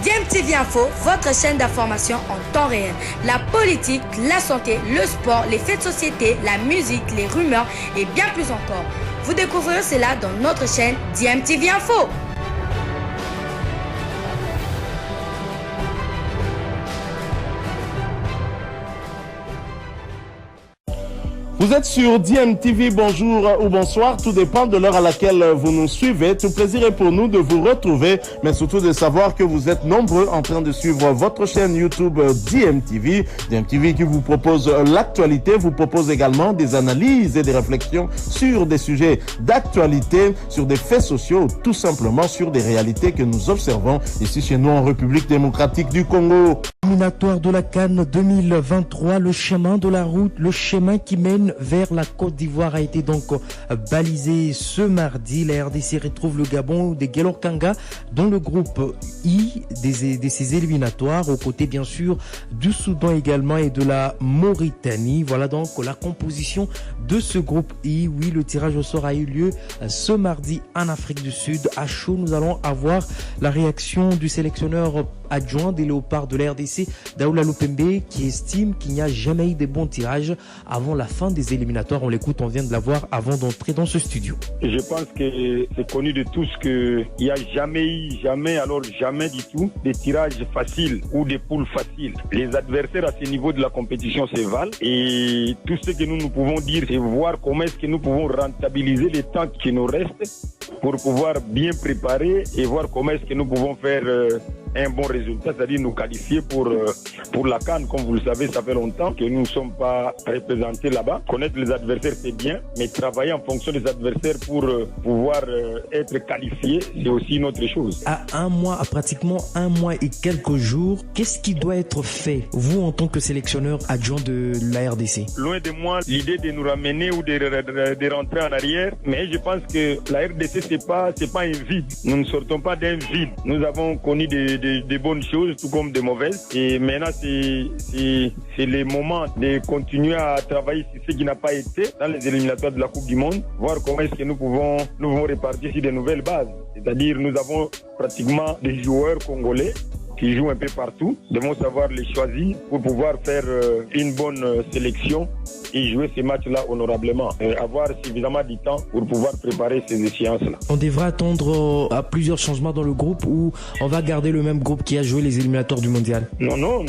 DMTV Info, votre chaîne d'information en temps réel. La politique, la santé, le sport, les faits de société, la musique, les rumeurs et bien plus encore. Vous découvrirez cela dans notre chaîne DMTV Info. Vous êtes sur DMTV, bonjour ou bonsoir, tout dépend de l'heure à laquelle vous nous suivez. Tout plaisir est pour nous de vous retrouver, mais surtout de savoir que vous êtes nombreux en train de suivre votre chaîne YouTube DMTV. DMTV qui vous propose l'actualité, vous propose également des analyses et des réflexions sur des sujets d'actualité, sur des faits sociaux, tout simplement sur des réalités que nous observons ici chez nous en République démocratique du Congo. Éliminatoire de la CAN 2023, le chemin de la route, le chemin qui mène vers la Côte d'Ivoire a été donc balisé ce mardi. La RDC retrouve le Gabon des Guelor-Kanga dans le groupe I de ces éliminatoires, aux côtés bien sûr du Soudan également et de la Mauritanie. Voilà donc la composition de ce groupe I. Oui, le tirage au sort a eu lieu ce mardi en Afrique du Sud. À chaud, nous allons avoir la réaction du sélectionneur adjoint des Léopards de la RDC, Daoula Lupembe, qui estime qu'il n'y a jamais eu de bons tirages avant la fin des éliminatoires. On l'écoute, on vient de la voir avant d'entrer dans ce studio. Je pense que c'est connu de tous qu'il n'y a jamais eu, jamais du tout, des tirages faciles ou des poules faciles. Les adversaires à ce niveau de la compétition se valent et tout ce que nous pouvons dire, c'est voir comment est-ce que nous pouvons rentabiliser les temps qui nous restent pour pouvoir bien préparer et voir comment est-ce que nous pouvons faire un bon résultat, c'est-à-dire nous qualifier pour la CAN. Comme vous le savez, ça fait longtemps que nous ne sommes pas représentés là-bas. Connaître les adversaires, c'est bien, mais travailler en fonction des adversaires pour pouvoir être qualifié, c'est aussi une autre chose. À pratiquement un mois et quelques jours, qu'est-ce qui doit être fait, vous, en tant que sélectionneur adjoint de la RDC? Loin de moi l'idée de nous ramener ou de rentrer en arrière, mais je pense que la RDC, c'est pas un vide. Nous ne sortons pas d'un vide. Nous avons connu des bonnes choses, tout comme des mauvaises. Et maintenant, c'est le moment de continuer à travailler sur ce qui n'a pas été dans les éliminatoires de la Coupe du Monde, voir comment est-ce que nous pouvons répartir sur de nouvelles bases. C'est-à-dire, nous avons pratiquement des joueurs congolais qui jouent un peu partout. Nous devons savoir les choisir pour pouvoir faire une bonne sélection et jouer ces matchs-là honorablement. Avoir suffisamment de temps pour pouvoir préparer ces échéances-là. On devra attendre à plusieurs changements dans le groupe ou on va garder le même groupe qui a joué les éliminatoires du mondial? Non.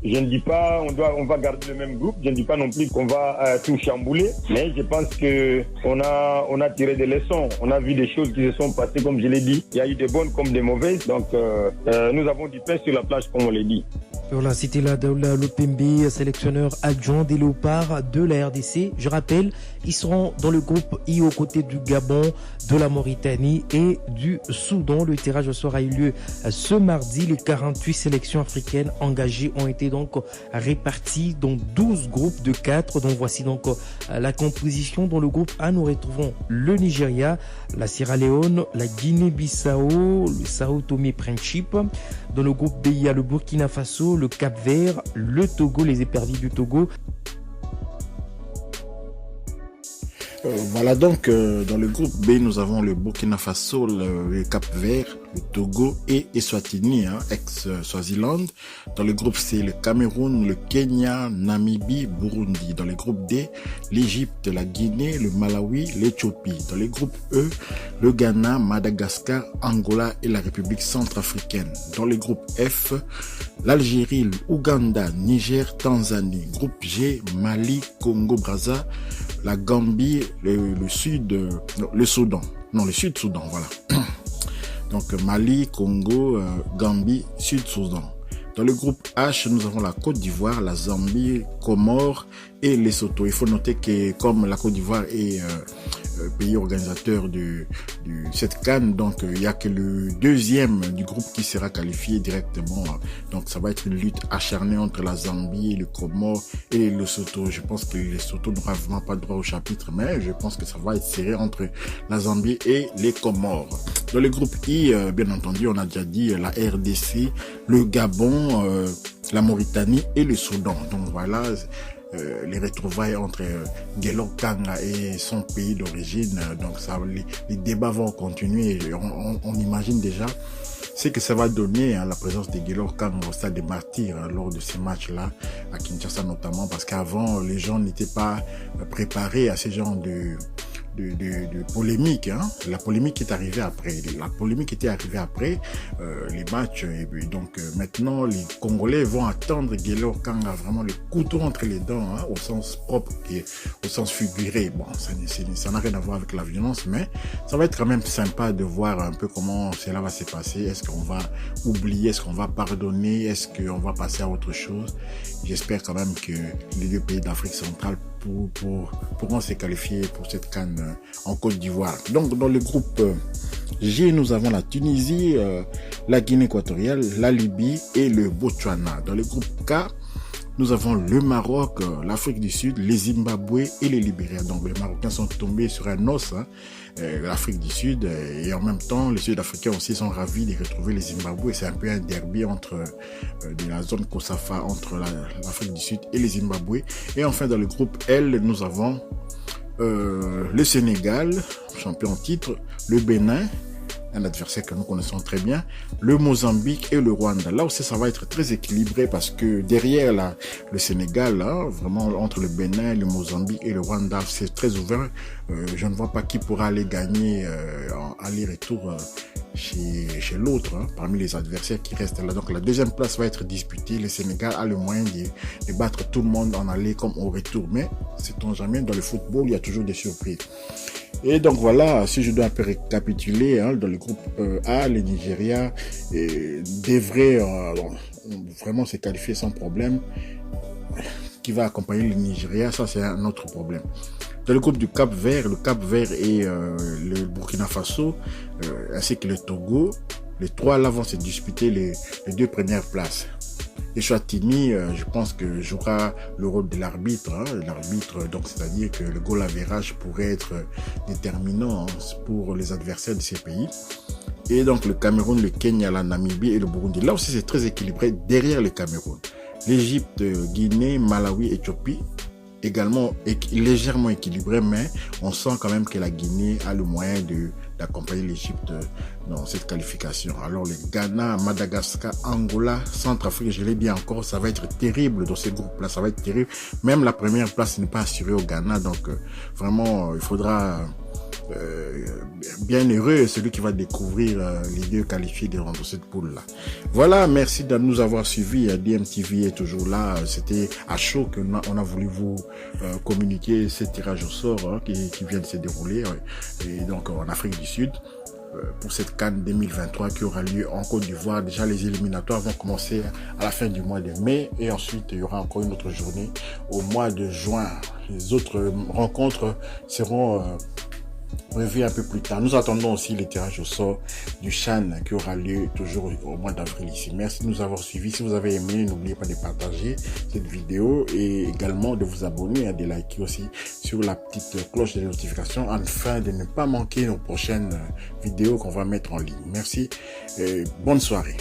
Je ne dis pas on va garder le même groupe. Je ne dis pas non plus qu'on va tout chambouler. Mais je pense que on a tiré des leçons. On a vu des choses qui se sont passées, comme je l'ai dit. Il y a eu des bonnes comme des mauvaises. Donc nous avons du pain sur la plage, comme on l'a dit. Voilà, c'était là Daoula Lupembe, sélectionneur adjoint des Léopards de la RDC. Je rappelle, ils seront dans le groupe I aux côtés du Gabon, de la Mauritanie et du Soudan. Le tirage au sort a eu lieu ce mardi. Les 48 sélections africaines engagées ont été donc réparties dans 12 groupes de 4. Donc voici donc la composition. Dans le groupe A, nous retrouvons le Nigeria, la Sierra Leone, la Guinée-Bissau, le Sao Tomé-Principe. Dans le groupe B, il y a le Burkina Faso, le Cap-Vert, le Togo, les éperdus du Togo. Voilà donc dans le groupe B, nous avons le Burkina Faso, le Cap-Vert, le Togo et Eswatini, ex-Swaziland. Dans le groupe C, le Cameroun, le Kenya, Namibie, Burundi. Dans le groupe D, l'Égypte, la Guinée, le Malawi, l'Éthiopie. Dans le groupe E, le Ghana, Madagascar, Angola et la République centrafricaine. Dans le groupe F, l'Algérie, l'Ouganda, Niger, Tanzanie. Groupe G, Mali, Congo-Brazza, la Gambie, le Soudan, voilà. Donc Mali, Congo, Gambie, Sud-Soudan. Dans le groupe H, nous avons la Côte d'Ivoire, la Zambie, Comores et Lesotho. Il faut noter que comme la Côte d'Ivoire est pays organisateur de cette CAN, donc il n'y a que le deuxième du groupe qui sera qualifié directement. Donc ça va être une lutte acharnée entre la Zambie, le Comores et le Lesotho. Je pense que le Lesotho n'aura vraiment pas droit au chapitre, mais je pense que ça va être serré entre la Zambie et les Comores. Dans le groupe I, bien entendu, on a déjà dit la RDC, le Gabon, la Mauritanie et le Soudan. Donc voilà les retrouvailles entre Guelor-Kanga et son pays d'origine. Donc ça, les débats vont continuer. On imagine déjà ce que ça va donner la présence de Guelor Kang au stade des Martyrs lors de ces matchs-là, à Kinshasa notamment, parce qu'avant, les gens n'étaient pas préparés à ces genres de polémique. La polémique est arrivée après. La polémique était arrivée après les matchs. Et donc maintenant, les Congolais vont attendre Guelor Kang a vraiment le couteau entre les dents, au sens propre et au sens figuré. Bon, ça n'a rien à voir avec la violence, mais ça va être quand même sympa de voir un peu comment cela va se passer. Est-ce qu'on va oublier? Est-ce qu'on va pardonner? Est-ce qu'on va passer à autre chose? J'espère quand même que les deux pays d'Afrique centrale pourront se qualifier pour cette CAN en Côte d'Ivoire. Donc dans le groupe G, nous avons la Tunisie, la Guinée équatoriale, la Libye et le Botswana. Dans le groupe K, nous avons le Maroc, l'Afrique du Sud, les Zimbabwe et les Libériens. Donc les Marocains sont tombés sur un os, l'Afrique du Sud, et en même temps les Sud-Africains aussi sont ravis de retrouver les Zimbabwe. C'est un peu un derby de la zone Kosafa entre l'Afrique du Sud et les Zimbabwe. Et enfin dans le groupe L, nous avons le Sénégal, champion en titre, le Bénin, un adversaire que nous connaissons très bien, le Mozambique et le Rwanda. Là aussi, ça va être très équilibré parce que derrière le Sénégal, vraiment entre le Bénin, le Mozambique et le Rwanda, c'est très ouvert. Je ne vois pas qui pourra aller gagner en aller-retour chez l'autre, parmi les adversaires qui restent là. Donc la deuxième place va être disputée. Le Sénégal a le moyen de battre tout le monde en aller comme au retour. Mais sait-on jamais, dans le football, il y a toujours des surprises. Et donc voilà, si je dois un peu récapituler, dans le groupe A, le Nigeria devrait vraiment se qualifier sans problème. Qui va accompagner le Nigeria, ça c'est un autre problème. Dans le groupe du Cap Vert, le Cap Vert et le Burkina Faso, ainsi que le Togo, les trois là vont se disputer les deux premières places. Eswatini, je pense que jouera le rôle de l'arbitre. L'arbitre, donc c'est-à-dire que le goal average pourrait être déterminant pour les adversaires de ces pays. Et donc le Cameroun, le Kenya, la Namibie et le Burundi. Là aussi c'est très équilibré derrière le Cameroun. L'Égypte, Guinée, Malawi, Éthiopie, également légèrement équilibré, mais on sent quand même que la Guinée a le moyen d'accompagner l'Égypte dans cette qualification. Alors le Ghana, Madagascar, Angola, Centrafrique, je l'ai dit encore, ça va être terrible dans ces groupes-là, ça va être terrible. Même la première place n'est pas assurée au Ghana, donc vraiment il faudra bien heureux celui qui va découvrir les deux qualifiés dans cette poule-là. Voilà, merci de nous avoir suivis. DMTV est toujours là. C'était à chaud qu'on a voulu vous communiquer ce tirage au sort qui vient de se dérouler et donc en Afrique du Sud pour cette CAN 2023 qui aura lieu en Côte d'Ivoire. Déjà les éliminatoires vont commencer à la fin du mois de mai et ensuite il y aura encore une autre journée au mois de juin. Les autres rencontres seront prévu un peu plus tard. Nous attendons aussi le tirage au sort du CHAN qui aura lieu toujours au mois d'avril ici. Merci de nous avoir suivis. Si vous avez aimé, n'oubliez pas de partager cette vidéo et également de vous abonner et de liker aussi sur la petite cloche de notification afin de ne pas manquer nos prochaines vidéos qu'on va mettre en ligne. Merci et bonne soirée.